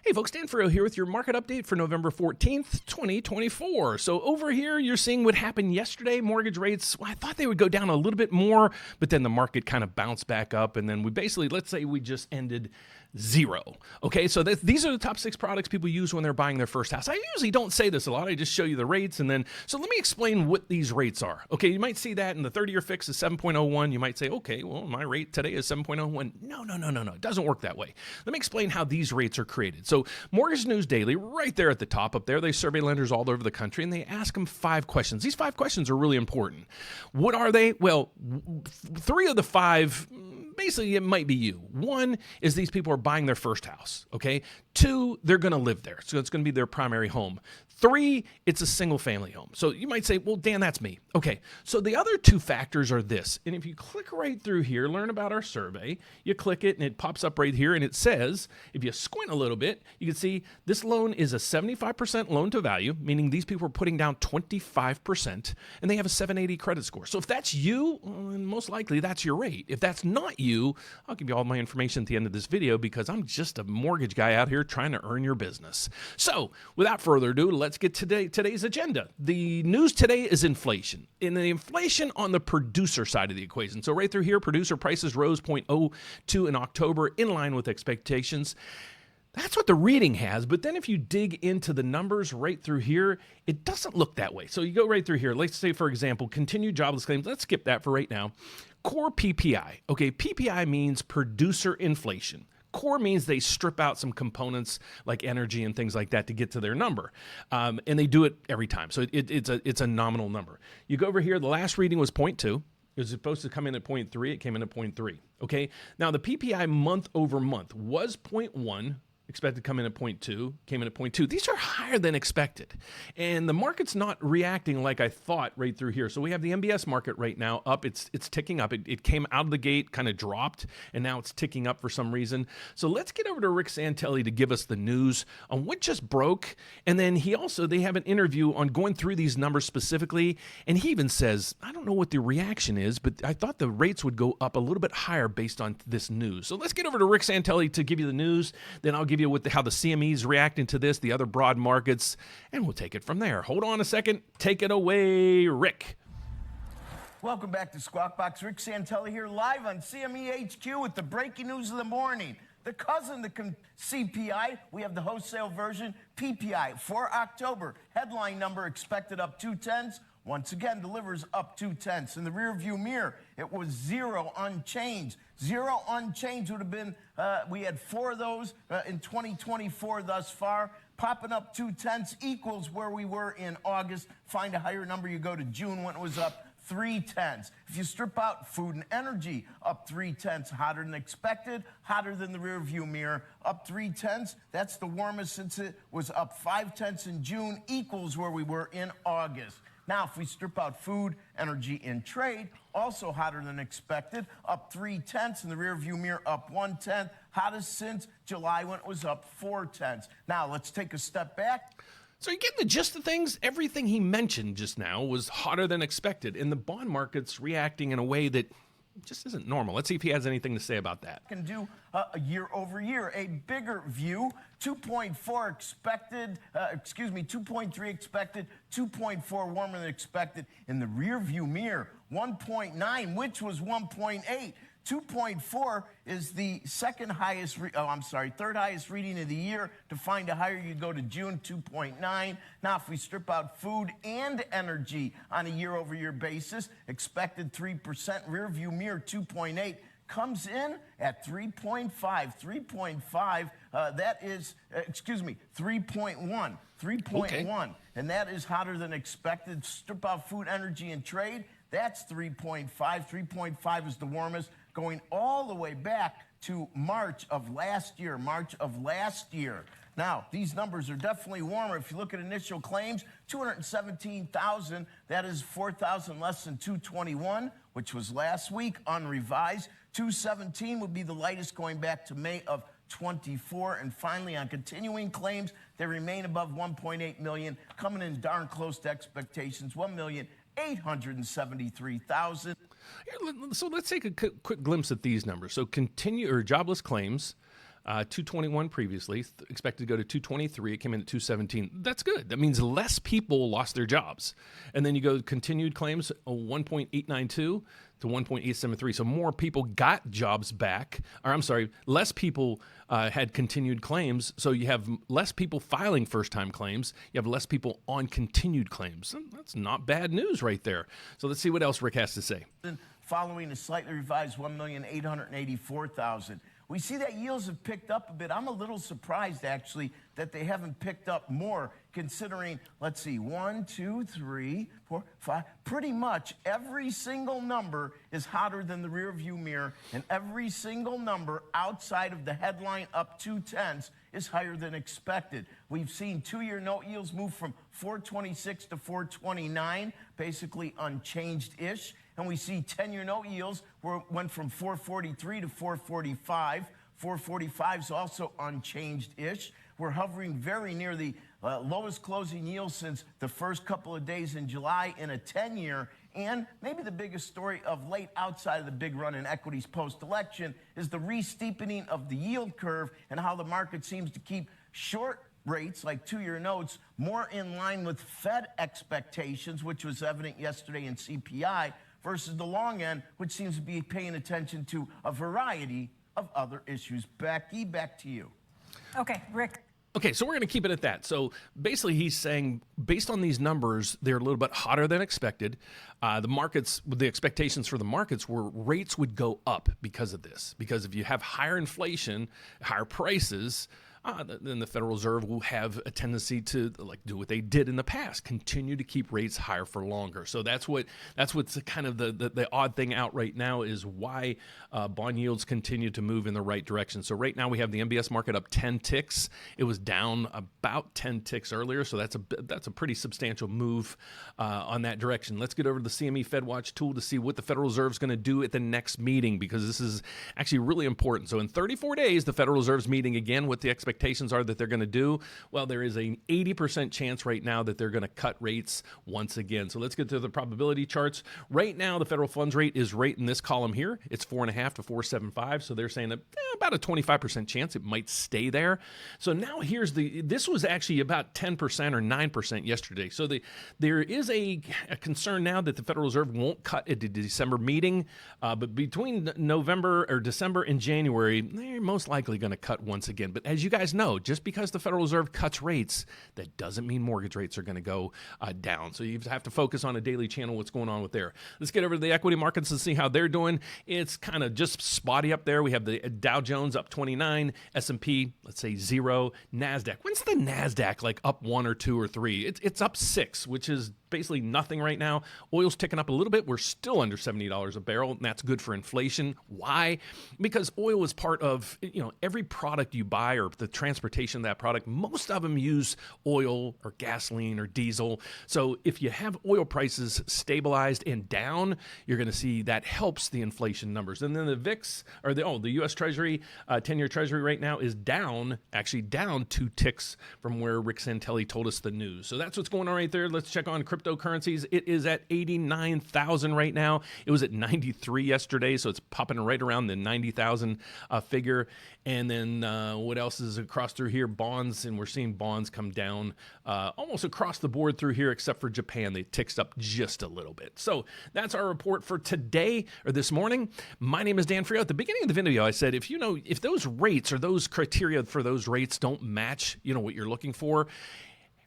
Hey folks, Dan Frio here with your market update for November 14th, 2024. So over here, you're seeing what happened yesterday. Mortgage rates, well, I thought they would go down a little bit more, but then the market kind of bounced back up. And then we basically, let's say we just ended zero. Okay, so these are the top 6 products people use when they're buying their first house. I usually don't say this a lot. I just show you the rates. And then, so let me explain what these rates are. Okay, you might see that in the 30-year fix is 7.01. You might say, okay, well, my rate today is 7.01. No. It doesn't work that way. Let me explain how these rates are created. So Mortgage News Daily, right there at the top up there, they survey lenders all over the country and they ask them 5 questions. These 5 questions are really important. What are they? Well, 3 of the 5, basically it might be you. 1 is these people are buying their first house, okay? 2, they're going to live there. So it's going to be their primary home. 3, it's a single family home. So you might say, well, Dan, that's me. Okay, so the other 2 factors are this. And if you click right through here, learn about our survey, you click it and it pops up right here and it says, if you squint a little bit, you can see this loan is a 75% loan to value, meaning these people are putting down 25% and they have a 780 credit score. So if that's you, well, most likely that's your rate. If that's not you, I'll give you all my information at the end of this video because I'm just a mortgage guy out here trying to earn your business. So without further ado, let's get today's agenda. The news today is inflation. And the inflation on the producer side of the equation. So right through here, producer prices rose 0.02 in October in line with expectations. That's what the reading has, but then if you dig into the numbers right through here, it doesn't look that way. So you go right through here. Let's say, for example, continued jobless claims. Let's skip that for right now. Core PPI. Okay, PPI means producer inflation. Core means they strip out some components like energy and things like that to get to their number. And they do it every time. So it's a nominal number. You go over here, the last reading was 0.2. It was supposed to come in at 0.3. It came in at 0.3. Okay. Now the PPI month over month was 0.1. Expected to come in at 0.2, came in at 0.2. These are higher than expected. And the market's not reacting like I thought right through here. So we have the MBS market right now up. It's ticking up. It came out of the gate, kind of dropped, and now it's ticking up for some reason. So let's get over to Rick Santelli to give us the news on what just broke. And then they have an interview on going through these numbers specifically. And he even says, I don't know what the reaction is, but I thought the rates would go up a little bit higher based on this news. So let's get over to Rick Santelli to give you the news. Then I'll give you how the CME is reacting to this, the other broad markets, and we'll take it from there. Hold on a second. Take it away, Rick. Welcome back to Squawk Box. Rick Santelli here live on CME HQ with the breaking news of the morning. The cousin, the CPI, we have the wholesale version, PPI for October. Headline number expected up 0.2. Once again, delivers up 0.2. In the rearview mirror, it was 0 unchanged. 0 unchanged would have been, we had 4 of those in 2024 thus far. Popping up 0.2 equals where we were in August. Find a higher number, you go to June when it was up 0.3. If you strip out food and energy, up 0.3, hotter than expected, hotter than the rearview mirror, up 0.3. That's the warmest since it was up 0.5 in June, equals where we were in August. Now, if we strip out food, energy, and trade, also hotter than expected, up 0.3, and the rearview mirror up 0.1, hottest since July when it was up 0.4. Now, let's take a step back. So you're getting the gist of things. Everything he mentioned just now was hotter than expected, and the bond market's reacting in a way that just isn't normal. Let's see if he has anything to say about that. Can do a year over year, a bigger view. 2.4 expected, 2.3 expected, 2.4 warmer than expected. In the rear view mirror, 1.9, which was 1.8. 2.4 is the third highest reading of the year. To find a higher, you go to June, 2.9. Now, if we strip out food and energy on a year-over-year basis, expected 3%, rear view mirror 2.8, comes in at 3.5. 3.5, that is, 3.1. 3.1, okay. And that is hotter than expected. Strip out food, energy, and trade, that's 3.5. 3.5 is the warmest, going all the way back to March of last year. Now, these numbers are definitely warmer. If you look at initial claims, 217,000, that is 4,000 less than 221, which was last week, unrevised. 217 would be the lightest going back to May of 24. And finally, on continuing claims, they remain above 1.8 million, coming in darn close to expectations, 1,873,000. So let's take a quick glimpse at these numbers. So jobless claims, 221 previously, expected to go to 223. It came in at 217. That's good. That means less people lost their jobs. And then you go continued claims, 1.892 to 1.873. So more people got jobs back. Or I'm sorry, less people had continued claims. So you have less people filing first-time claims. You have less people on continued claims. That's not bad news right there. So let's see what else Rick has to say. Following a slightly revised 1,884,000. We see that yields have picked up a bit. I'm a little surprised, actually, that they haven't picked up more, considering, let's see, 1, 2, 3, 4, 5. Pretty much every single number is hotter than the rear view mirror, and every single number outside of the headline up 0.2 is higher than expected. We've seen two-year note yields move from 4.26 to 4.29, basically unchanged-ish. And we see 10-year note yields went from 4.43 to 4.45. 4.45 is also unchanged-ish. We're hovering very near the lowest closing yield since the first couple of days in July in a 10-year. And maybe the biggest story of late, outside of the big run in equities post-election, is the re-steepening of the yield curve and how the market seems to keep short rates like two-year notes more in line with Fed expectations, which was evident yesterday in CPI, versus the long end, which seems to be paying attention to a variety of other issues. Becky, back to you. Okay, Rick. Okay, so we're going to keep it at that. So basically he's saying, based on these numbers, they're a little bit hotter than expected. The expectations for the markets were rates would go up because of this. Because if you have higher inflation, higher prices, then the Federal Reserve will have a tendency to do what they did in the past, continue to keep rates higher for longer. So that's what's kind of the odd thing out right now is why bond yields continue to move in the right direction. So right now we have the MBS market up 10 ticks. It was down about 10 ticks earlier, so that's a pretty substantial move on that direction. Let's get over to the CME FedWatch tool to see what the Federal Reserve is going to do at the next meeting, because this is actually really important. So in 34 days, the Federal Reserve's meeting again. What the expectations are that they're going to do? Well, there is an 80% chance right now that they're going to cut rates once again. So let's get to the probability charts. Right now, the federal funds rate is right in this column here. It's 4.5 to 4.75. So they're saying about a 25% chance it might stay there. So now this was actually about 10% or 9% yesterday. So there is a concern now that the Federal Reserve won't cut at the December meeting, but between December and January, they're most likely going to cut once again. But as you guys know, just because the Federal Reserve cuts rates, that doesn't mean mortgage rates are going to go down. So you have to focus on a daily channel what's going on with there. Let's get over to the equity markets and see how they're doing. It's kind of just spotty up there. We have the Dow Jones up 29, S&P, let's say 0, NASDAQ. When's the NASDAQ up 1 or 2 or 3? It's up 6, which is basically nothing right now. Oil's ticking up a little bit. We're still under $70 a barrel, and that's good for inflation. Why? Because oil is part of, every product you buy or the transportation of that product. Most of them use oil or gasoline or diesel. So if you have oil prices stabilized and down, you're going to see that helps the inflation numbers. And then the VIX, or the U.S. Treasury, 10-year Treasury right now is down 2 ticks from where Rick Santelli told us the news. So that's what's going on right there. Let's check on cryptocurrencies. It is at 89,000 right now. It was at 93 yesterday, so it's popping right around the 90,000 figure. And then what else is across through here? Bonds, and we're seeing bonds come down almost across the board through here, except for Japan. They ticked up just a little bit. So that's our report for today, or this morning. My name is Dan Frio. At the beginning of the video, I said, if those rates or those criteria for those rates don't match, what you're looking for,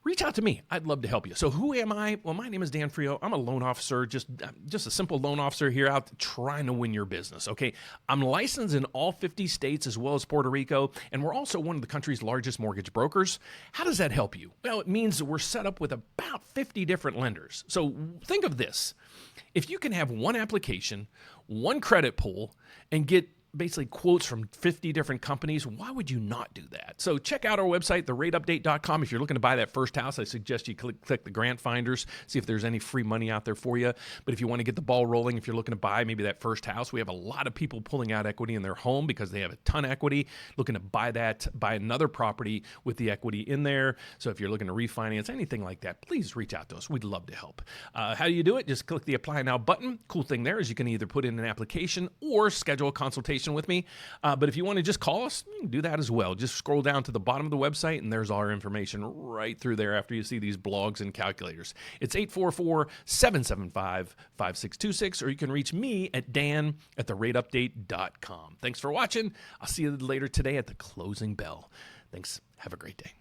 reach out to me. I'd love to help you. So who am I? Well, my name is Dan Frio. I'm a loan officer, just a simple loan officer here out trying to win your business, okay? I'm licensed in all 50 states as well as Puerto Rico, and we're also one of the country's largest mortgage brokers. How does that help you? Well, it means we're set up with about 50 different lenders. So think of this. If you can have one application, one credit pull, and get basically quotes from 50 different companies, why would you not do that? So check out our website, therateupdate.com. If you're looking to buy that first house, I suggest you click the grant finders, see if there's any free money out there for you. But if you want to get the ball rolling, if you're looking to buy maybe that first house, we have a lot of people pulling out equity in their home because they have a ton of equity, looking to buy another property with the equity in there. So if you're looking to refinance, anything like that, please reach out to us. We'd love to help. How do you do it? Just click the Apply Now button. Cool thing there is you can either put in an application or schedule a consultation conversation with me. But if you want to just call us, you can do that as well. Just scroll down to the bottom of the website, and there's our information right through there after you see these blogs and calculators. It's 844-775-5626, or you can reach me at dan@therateupdate.com. Thanks for watching. I'll see you later today at the closing bell. Thanks. Have a great day.